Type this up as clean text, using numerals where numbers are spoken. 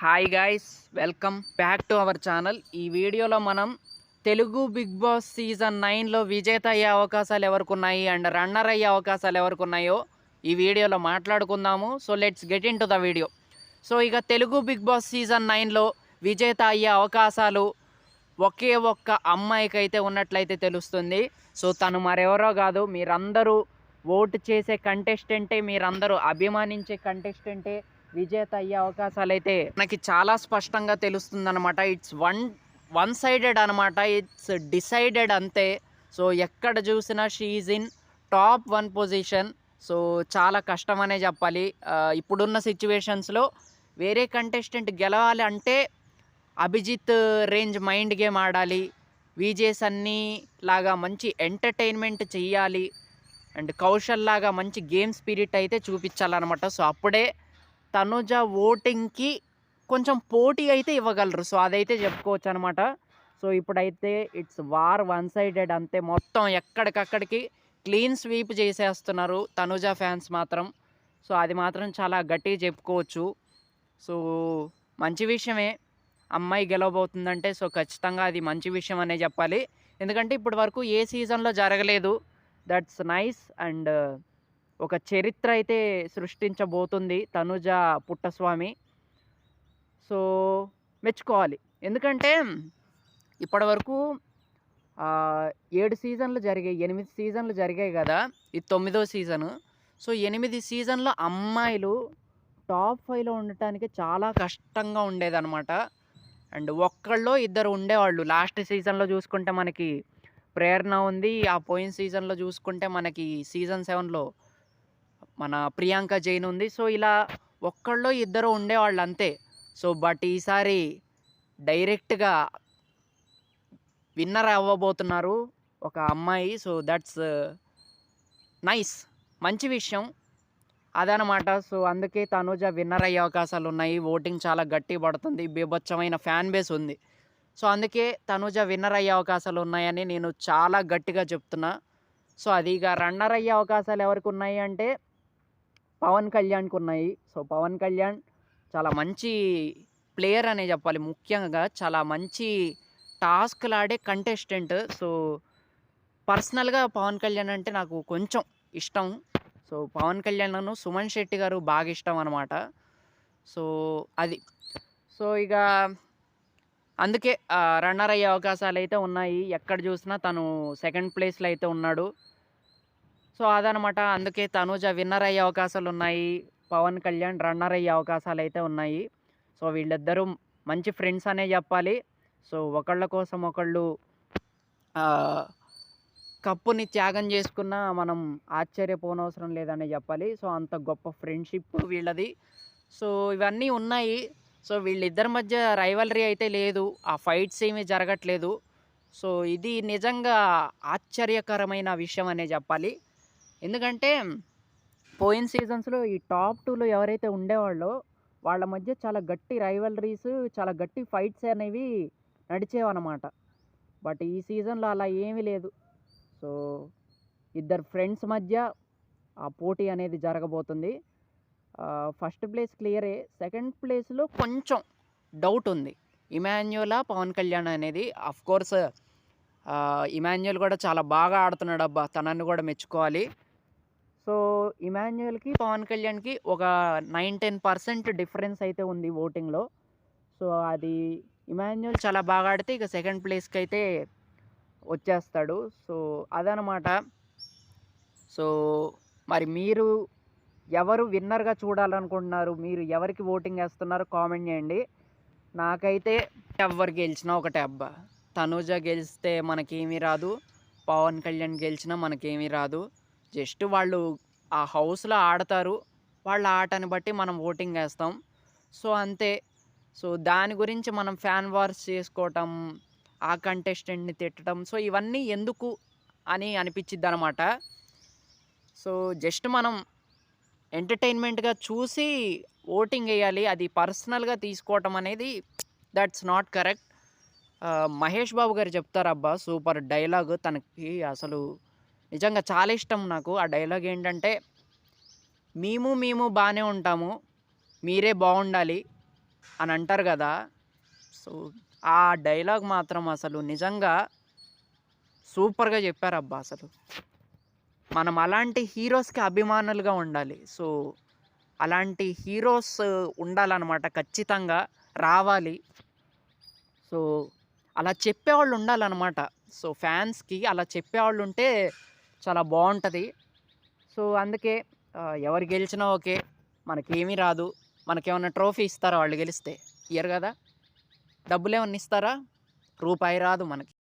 Hi guys, welcome back to our channel. ఈ వీడియోలో మనం తెలుగు బిగ్ బాస్ సీజన్ 9లో విజేత అయ్యే అవకాశాలు ఎవరికి ఉన్నాయి అండ్ రన్నర్ అయ్యే అవకాశాలు ఎవరికి ఉన్నాయో ఈ వీడియోలో మాట్లాడుకుందాము. So let's get in to the video. So ఇక తెలుగు బిగ్ బాస్ సీజన్ 9లో విజేత అయ్యే అవకాశాలు ఒకే ఒక్క అమ్మాయికి అయితే ఉన్నట్లయితే తెలుస్తుంది. సో తను మరెవరో కాదు, మీరందరూ ఓటు చేసే కంటెస్టెంటే, మీరందరూ అభిమానించే కంటెస్టెంటే విజేత అయ్యే అవకాశాలు అయితే మనకి చాలా స్పష్టంగా తెలుస్తుందన్నమాట. ఇట్స్ వన్ సైడెడ్ అనమాట, ఇట్స్ డిసైడెడ్ అంతే. సో ఎక్కడ చూసినా she is in top 1 position. So చాలా కష్టం అనే చెప్పాలి. ఇప్పుడున్న సిచ్యువేషన్స్లో వేరే కంటెస్టెంట్ గెలవాలి అంటే అభిజిత్ రేంజ్ మైండ్ గేమ్ ఆడాలి, విజేస్ అన్నీ లాగా మంచి ఎంటర్టైన్మెంట్ చెయ్యాలి అండ్ కౌశల్ లాగా మంచి గేమ్ స్పిరిట్ అయితే చూపించాలన్నమాట. సో అప్పుడే తనుజ ఓటింగ్కి కొంచెం పోటీ అయితే ఇవ్వగలరు. సో అదైతే చెప్పుకోవచ్చు అనమాట. సో ఇప్పుడైతే ఇట్స్ వార్ వన్ సైడెడ్ అంతే. మొత్తం ఎక్కడికక్కడికి క్లీన్ స్వీప్ చేసేస్తున్నారు తనుజ ఫ్యాన్స్ మాత్రం. సో అది మాత్రం చాలా గట్టిగా చెప్పుకోవచ్చు. సో మంచి విషయమే అమ్మాయి గెలవబోతుందంటే. సో ఖచ్చితంగా అది మంచి విషయం అనే చెప్పాలి. ఎందుకంటే ఇప్పటి వరకు ఏ సీజన్లో జరగలేదు. That's nice. అండ్ ఒక చరిత్ర అయితే సృష్టించబోతుంది తనుజ పుట్టస్వామి. సో మెచ్చుకోవాలి. ఎందుకంటే ఇప్పటి వరకు 7 సీజన్లు జరిగాయి, 8 సీజన్లు జరిగాయి కదా, ఇది 9వ సీజను. సో 8 సీజన్లో అమ్మాయిలు టాప్ 5లో ఉండటానికి చాలా కష్టంగా ఉండేదన్నమాట. అండ్ ఒక్కళ్ళో ఇద్దరు ఉండేవాళ్ళు. లాస్ట్ సీజన్లో చూసుకుంటే మనకి ప్రేరణ ఉంది. ఆ పోయిన సీజన్లో చూసుకుంటే మనకి సీజన్ 7లో మన ప్రియాంక జైన్ ఉంది. సో ఇలా ఒక్కళ్ళో ఇద్దరు ఉండేవాళ్ళు అంతే. సో బట్ ఈసారి డైరెక్ట్గా విన్నర్ అవ్వబోతున్నారు ఒక అమ్మాయి. సో దట్స్ నైస్, మంచి విషయం అదనమాట. సో అందుకే తనుజ విన్నర్ అయ్యే అవకాశాలు ఉన్నాయి. ఓటింగ్ చాలా గట్టి పడుతుంది, బీభత్సమైన ఫ్యాన్ బేస్ ఉంది. సో అందుకే తనుజ విన్నర్ అయ్యే అవకాశాలు ఉన్నాయని నేను చాలా గట్టిగా చెప్తున్నా. సో అది ఇక రన్నర్ అయ్యే అవకాశాలు ఎవరికి ఉన్నాయి అంటే పవన్ కళ్యాణ్కి ఉన్నాయి. సో పవన్ కళ్యాణ్ చాలా మంచి ప్లేయర్ అనే చెప్పాలి. ముఖ్యంగా చాలా మంచి టాస్క్లు ఆడే కంటెస్టెంట్. సో పర్సనల్గా పవన్ కళ్యాణ్ అంటే నాకు కొంచెం ఇష్టం. సో పవన్ కళ్యాణ్ను సుమన్ శెట్టి గారు బాగా ఇష్టం అనమాట. సో అది. సో ఇక అందుకే రన్నర్ అయ్యే అవకాశాలు అయితే ఉన్నాయి. ఎక్కడ చూసినా తను సెకండ్ ప్లేస్లో అయితే ఉన్నాడు. సో అదనమాట. అందుకే తనుజ విన్నర్ అయ్యే అవకాశాలు ఉన్నాయి, పవన్ కళ్యాణ్ రన్నర్ అయ్యే అవకాశాలు అయితే ఉన్నాయి. సో వీళ్ళిద్దరూ మంచి ఫ్రెండ్స్ అనే చెప్పాలి. సో ఒకళ్ళ కోసం ఒకళ్ళు కప్పుని త్యాగం చేసుకున్నా మనం ఆశ్చర్యపోనవసరం లేదనే చెప్పాలి. సో అంత గొప్ప ఫ్రెండ్షిప్ వీళ్ళది. సో ఇవన్నీ ఉన్నాయి. సో వీళ్ళిద్దరి మధ్య రైవలరీ అయితే లేదు, ఆ ఫైట్స్ ఏమీ జరగట్లేదు. సో ఇది నిజంగా ఆశ్చర్యకరమైన విషయం అనే చెప్పాలి. ఎందుకంటే పోయిన సీజన్స్లో ఈ టాప్ 2లో ఎవరైతే ఉండేవాళ్ళో వాళ్ళ మధ్య చాలా గట్టి రైవలరీస్, చాలా గట్టి ఫైట్స్ అనేవి నడిచేవన్నమాట. బట్ ఈ సీజన్లో అలా ఏమీ లేదు. సో ఇద్దరు ఫ్రెండ్స్ మధ్య ఆ పోటీ అనేది జరగబోతుంది. ఫస్ట్ ప్లేస్ క్లియరే, సెకండ్ ప్లేస్లో కొంచెం డౌట్ ఉంది. ఇమాన్యులా పవన్ కళ్యాణ్ అనేది. అఫ్కోర్స్ ఇమాన్యుల్ కూడా చాలా బాగా ఆడుతున్నాడు అబ్బా, తనని కూడా మెచ్చుకోవాలి. సో ఇమాన్యుయల్కి పవన్ కళ్యాణ్కి ఒక 9-10% డిఫరెన్స్ అయితే ఉంది ఓటింగ్లో. సో అది ఇమాన్యుయల్ చాలా బాగా ఆడితే ఇక సెకండ్ ప్లేస్కి అయితే వచ్చేస్తాడు. సో అదనమాట. సో మరి మీరు ఎవరు విన్నర్గా చూడాలనుకుంటున్నారు, మీరు ఎవరికి ఓటింగ్ వేస్తున్నారు కామెంట్ చేయండి. నాకైతే ఎవరు గెలిచినా ఒకటే అబ్బా. తనుజ గెలిస్తే మనకేమీ రాదు, పవన్ కళ్యాణ్ గెలిచినా మనకేమీ రాదు. జస్ట్ వాళ్ళు ఆ హౌస్లో ఆడతారు, వాళ్ళ ఆటని బట్టి మనం ఓటింగ్ వేస్తాం. సో అంతే. సో దాని గురించి మనం ఫ్యాన్ వార్స్ చేసుకోవటం, ఆ కంటెస్టెంట్ని తిట్టడం, సో ఇవన్నీ ఎందుకు అని అనిపించిద్ది అనమాట. సో జస్ట్ మనం ఎంటర్టైన్మెంట్గా చూసి ఓటింగ్ వేయాలి. అది పర్సనల్గా తీసుకోవటం అనేది that's not correct. Mahesh Babu గారు చెప్తారబ్బా సూపర్ డైలాగ్. తనకి అసలు నిజంగా చాలా ఇష్టం నాకు ఆ డైలాగ్. ఏంటంటే మేము బాగానే ఉంటాము, మీరే బాగుండాలి, అని అంటారు కదా. సో ఆ డైలాగ్ మాత్రం అసలు నిజంగా సూపర్గా చెప్పారబ్బా అసలు. మనం అలాంటి హీరోస్కి అభిమానులుగా ఉండాలి. సో అలాంటి హీరోస్ ఉండాలన్నమాట, ఖచ్చితంగా రావాలి. సో అలా చెప్పేవాళ్ళు ఉండాలన్నమాట. సో ఫ్యాన్స్కి అలా చెప్పేవాళ్ళు ఉంటే చాలా బాగుంటుంది. సో అందుకే ఎవరు గెలిచినా ఓకే, మనకేమీ రాదు. మనకేమన్నా ట్రోఫీ ఇస్తారా వాళ్ళు గెలిస్తే? ఇయ్యరు కదా. డబ్బులేమన్నా ఇస్తారా? రూపాయి రాదు మనకి.